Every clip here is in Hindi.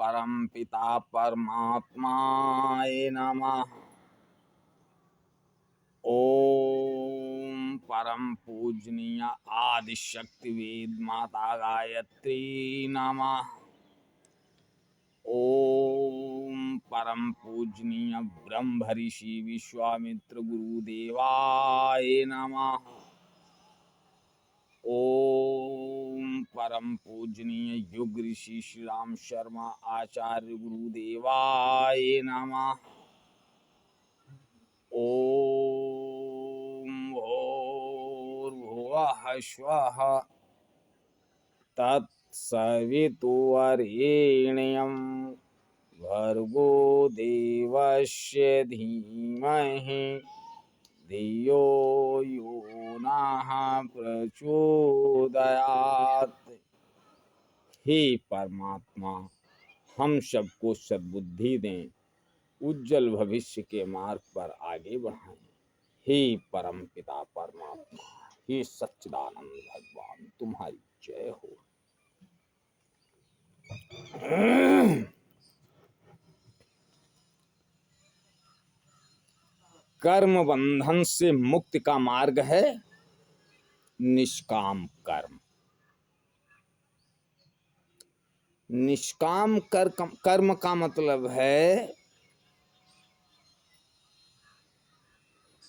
परमपिता परमात्माय नमः। ओम परम पूजनीय आदिशक्ति वेद माता गायत्री नमः। ओम परम पूजनीय ब्रह्म ऋषि विश्वामित्र गुरुदेवाय नमः। ओम परम पूजनीय युग ऋषि श्री राम शर्मा आचार्य गुरुदेवाय नमः। ओम भूर्भुवः स्वः तत्सवितुर्वरेण्यं भर्गो देवस्य धीमहि धियो यो नः प्रचोदयात्। हे परमात्मा, हम सबको सद्बुद्धि दें, उज्जवल भविष्य के मार्ग पर आगे बढ़ाएं। हे परम पिता परमात्मा, हे सच्चिदानंद भगवान, तुम्हारी जय हो। कर्म बंधन से मुक्ति का मार्ग है निष्काम कर्म। निष्काम कर्म का मतलब है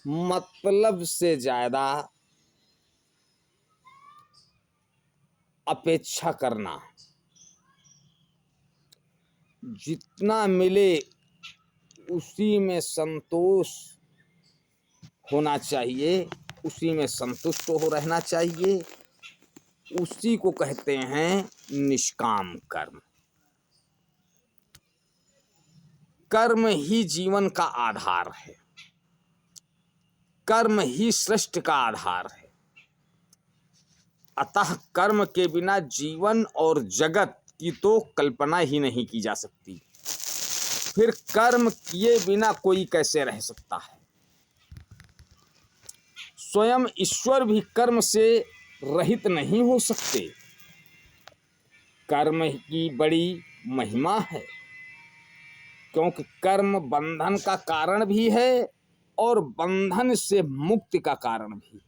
मतलब से ज्यादा अपेक्षा करना। जितना मिले उसी में संतोष होना चाहिए, उसी में संतुष्ट हो रहना चाहिए। उसी को कहते हैं निष्काम कर्म। कर्म ही जीवन का आधार है, कर्म ही सृष्टि का आधार है। अतः कर्म के बिना जीवन और जगत की तो कल्पना ही नहीं की जा सकती। फिर कर्म किए बिना कोई कैसे रह सकता है? स्वयं ईश्वर भी कर्म से रहित नहीं हो सकते। कर्म की बड़ी महिमा है, क्योंकि कर्म बंधन का कारण भी है और बंधन से मुक्ति का कारण भी।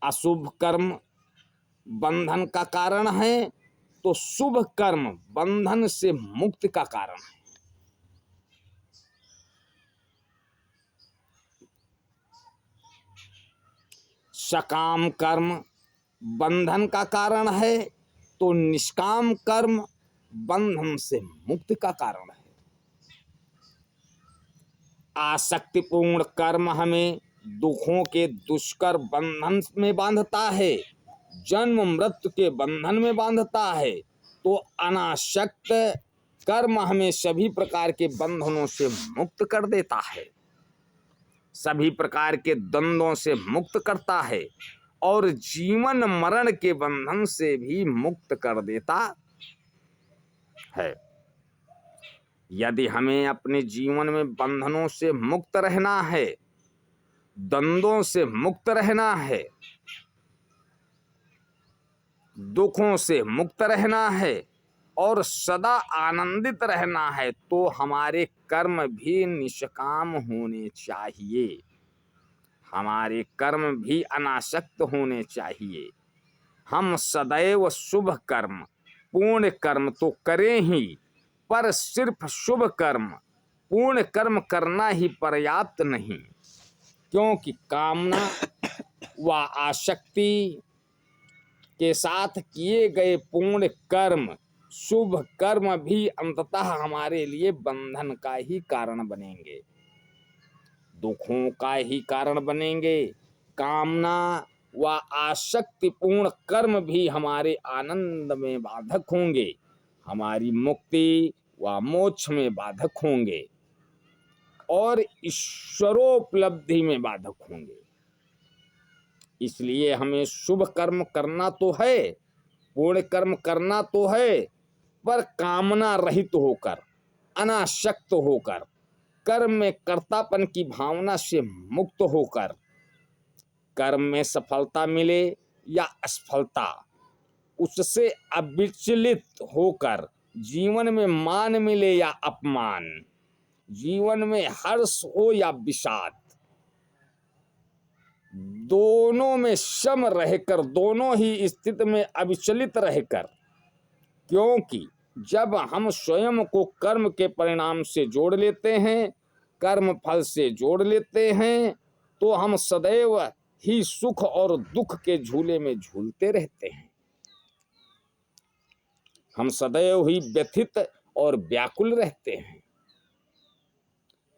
अशुभ कर्म बंधन का कारण है तो शुभ कर्म बंधन से मुक्ति का कारण है। सकाम कर्म बंधन का कारण है तो निष्काम कर्म बंधन से मुक्ति का कारण है। आसक्तिपूर्ण कर्म हमें दुखों के दुष्कर बंधन में बांधता है, जन्म मृत्यु के बंधन में बांधता है। तो अनासक्त कर्म हमें सभी प्रकार के बंधनों से मुक्त कर देता है, सभी प्रकार के द्वंद्वों से मुक्त करता है और जीवन मरण के बंधन से भी मुक्त कर देता है। यदि हमें अपने जीवन में बंधनों से मुक्त रहना है, द्वंद्वों से मुक्त रहना है, दुखों से मुक्त रहना है और सदा आनंदित रहना है, तो हमारे कर्म भी निष्काम होने चाहिए, हमारे कर्म भी अनासक्त होने चाहिए। हम सदैव शुभ कर्म पूर्ण कर्म तो करें ही, पर सिर्फ शुभ कर्म पूर्ण कर्म करना ही पर्याप्त नहीं, क्योंकि कामना व आसक्ति के साथ किए गए पूर्ण कर्म शुभ कर्म भी अंततः हमारे लिए बंधन का ही कारण बनेंगे, दुखों का ही कारण बनेंगे। कामना व आसक्तिपूर्ण कर्म भी हमारे आनंद में बाधक होंगे, हमारी मुक्ति व मोक्ष में बाधक होंगे और ईश्वरोपलब्धि में बाधक होंगे। इसलिए हमें शुभ कर्म करना तो है, पूर्ण कर्म करना तो है, पर कामना रहित होकर, अनासक्त होकर, कर्म में कर्तापन की भावना से मुक्त होकर, कर्म में सफलता मिले या असफलता, उससे अविचलित होकर जीवन में मान मिले या अपमान, जीवन में हर्ष हो या विषाद, दोनों में सम रहकर, दोनों ही स्थिति में अविचलित रहकर, क्योंकि जब हम स्वयं को कर्म के परिणाम से जोड़ लेते हैं, कर्म फल से जोड़ लेते हैं, तो हम सदैव ही सुख और दुख के झूले में झूलते रहते हैं। हम सदैव ही व्यथित और व्याकुल रहते हैं,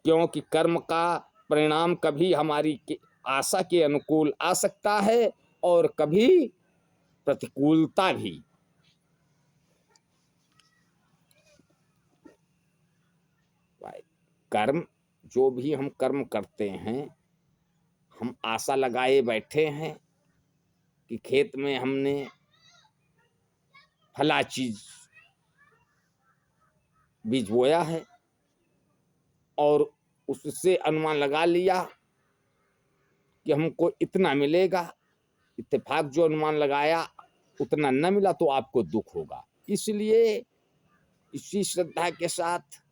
क्योंकि कर्म का परिणाम कभी हमारी आशा के अनुकूल आ सकता है और कभी प्रतिकूलता भी। कर्म, जो भी हम कर्म करते हैं, हम आशा लगाए बैठे हैं कि खेत में हमने फला चीज बीज बोया है और उससे अनुमान लगा लिया कि हमको इतना मिलेगा, इत्तेफाक जो अनुमान लगाया उतना न मिला तो आपको दुख होगा। इसलिए इसी श्रद्धा के साथ,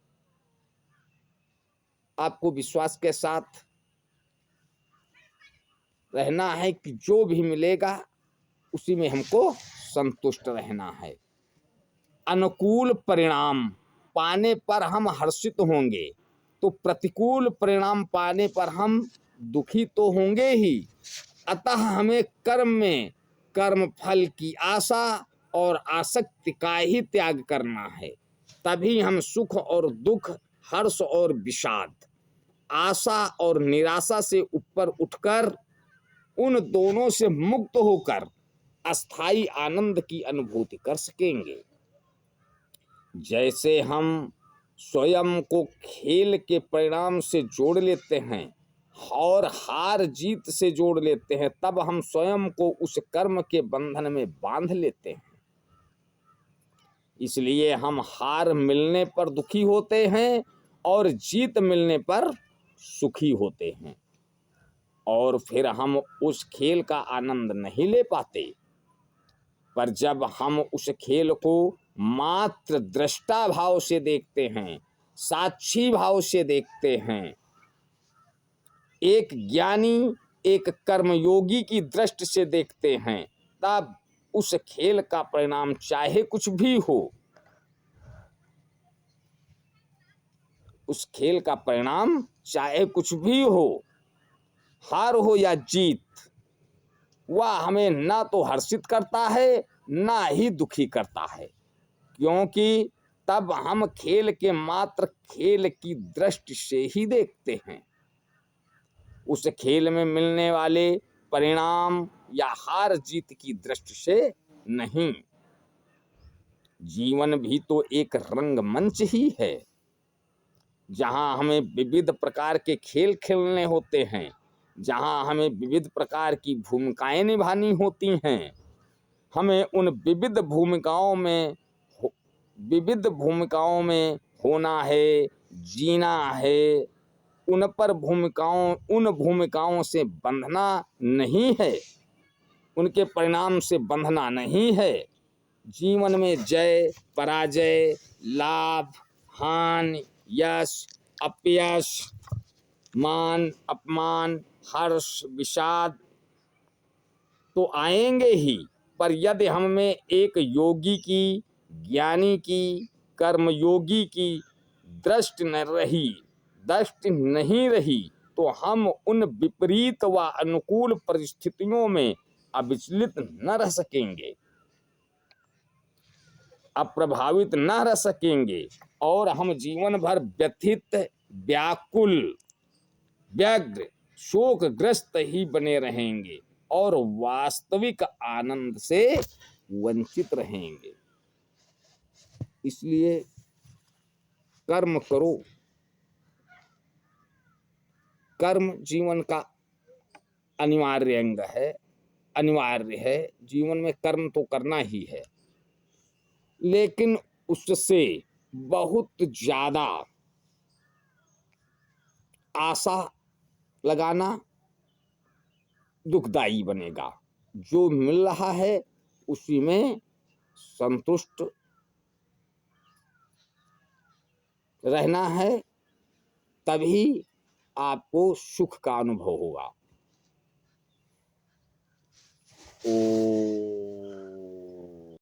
आपको विश्वास के साथ रहना है कि जो भी मिलेगा उसी में हमको संतुष्ट रहना है। अनुकूल परिणाम पाने पर हम हर्षित होंगे, तो प्रतिकूल परिणाम पाने पर हम दुखी तो होंगे ही। अतः हमें कर्म में कर्म फल की आशा और आसक्ति का ही त्याग करना है। तभी हम सुख और दुख, हर्ष और विषाद, आशा और निराशा से ऊपर उठकर, उन दोनों से मुक्त होकर अस्थाई आनंद की अनुभूति कर सकेंगे। जैसे हम स्वयं को खेल के परिणाम से जोड़ लेते हैं और हार जीत से जोड़ लेते हैं, तब हम स्वयं को उस कर्म के बंधन में बांध लेते हैं। इसलिए हम हार मिलने पर दुखी होते हैं और जीत मिलने पर सुखी होते हैं, और फिर हम उस खेल का आनंद नहीं ले पाते। पर जब हम उस खेल को मात्र दृष्टा भाव से देखते हैं, साक्षी भाव से देखते हैं, एक ज्ञानी, एक कर्मयोगी की दृष्टि से देखते हैं, तब उस खेल का परिणाम चाहे कुछ भी हो, उस खेल का परिणाम चाहे कुछ भी हो, हार हो या जीत, वह हमें ना तो हर्षित करता है ना ही दुखी करता है, क्योंकि तब हम खेल के मात्र खेल की दृष्टि से ही देखते हैं। उस खेल में मिलने वाले परिणाम या हार जीत की दृष्टि से नहीं। जीवन भी तो एक रंगमंच ही है, जहां हमें विविध प्रकार के खेल खेलने होते हैं, जहां हमें विविध प्रकार की भूमिकाएं निभानी होती हैं। हमें उन विविध भूमिकाओं में होना है, जीना है। उन भूमिकाओं से बंधना नहीं है, उनके परिणाम से बंधना नहीं है। जीवन में जय पराजय, लाभ हानि, यश अपयश, मान अपमान, हर्ष विषाद तो आएंगे ही। पर यदि हम में एक योगी की, ज्ञानी की, कर्मयोगी की दृष्टि नहीं रही, तो हम उन विपरीत व अनुकूल परिस्थितियों में अविचलित न रह सकेंगे, अप्रभावित न रह सकेंगे, और हम जीवन भर व्यथित, व्याकुल, व्यग्र, शोकग्रस्त ही बने रहेंगे और वास्तविक आनंद से वंचित रहेंगे। इसलिए कर्म करो। कर्म जीवन का अनिवार्य अंग है, अनिवार्य है। जीवन में कर्म तो करना ही है, लेकिन उससे बहुत ज्यादा आशा लगाना दुखदाई बनेगा। जो मिल रहा है उसी में संतुष्ट रहना है, तभी आपको सुख का अनुभव होगा। ओ